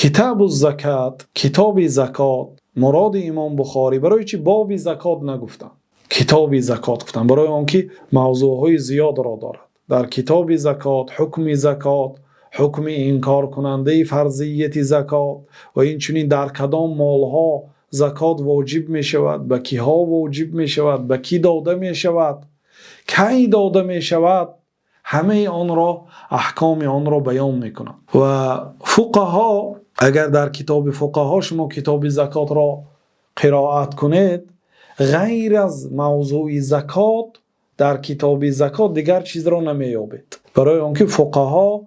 کتاب الزکات، کتاب زکات، مراد امام بخاری برای چی باب زکات نگفتن، کتاب زکات گفتن؟ برای آنکه موضوعهای زیاد را دارد. در کتاب زکات حکم زکات، حکم انکار کننده فرضیت زکات و این چنین در کدام مالها زکات واجب می شود، به کیها واجب می شود، به کی داده می شود، کی داده می شود، همه آن را احکام آن را بیان می کنند. و فقها اگر در کتاب فقها شما کتاب زکات را قرائت کنید، غیر از موضوع زکات در کتاب زکات دیگر چیز را نمیابید. برای آنکه فقها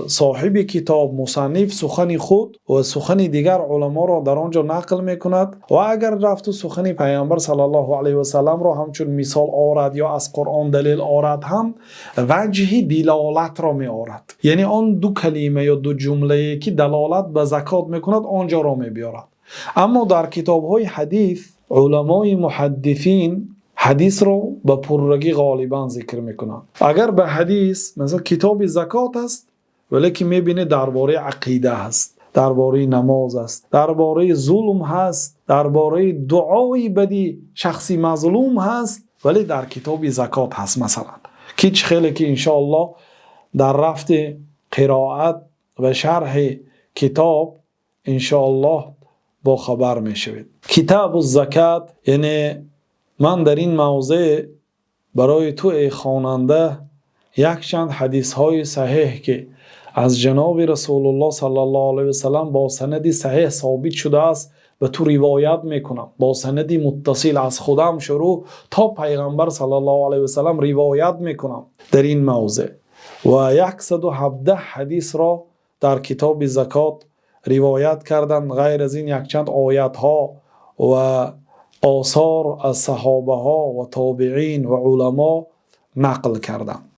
صاحب کتاب مصنف سخن خود و سخن دیگر علما را در آنجا نقل میکند و اگر رفت و سخن پیامبر صلی الله علیه و سلم را همچون مثال آورد یا از قرآن دلیل آورد هم وجه دلالت را می آورد، یعنی آن دو کلمه یا دو جمله که دلالت به زکات میکند آنجا را می بیارد. اما در کتاب های حدیث علمای محدثین حدیث رو به پررگی غالبا ذکر میکنن. اگر به حدیث مثلا کتاب زکات است ولی که میبینه درباره عقیده هست، درباره نماز است، درباره ظلم هست، درباره دعای بدی شخصی مظلوم هست، ولی در کتاب زکات هست مثلا که خیلی که انشاءالله در رفت قرائت و شرح کتاب انشاءالله با خبر میشوید. کتاب الزکات یعنی من در این موضع برای تو ای خواننده یک چند حدیث های صحیح که از جناب رسول الله صلی الله علیه و سلم با سندی صحیح ثابت شده است به تو روایت میکنم، با سندی متصل از خودم شروع تا پیغمبر صلی الله علیه و سلم روایت میکنم در این موضع. و 117 حدیث را در کتاب زکات روایت کردند، غیر از این یک چند آیات ها و آثار از صحابه ها و تابعین و علما نقل کردند.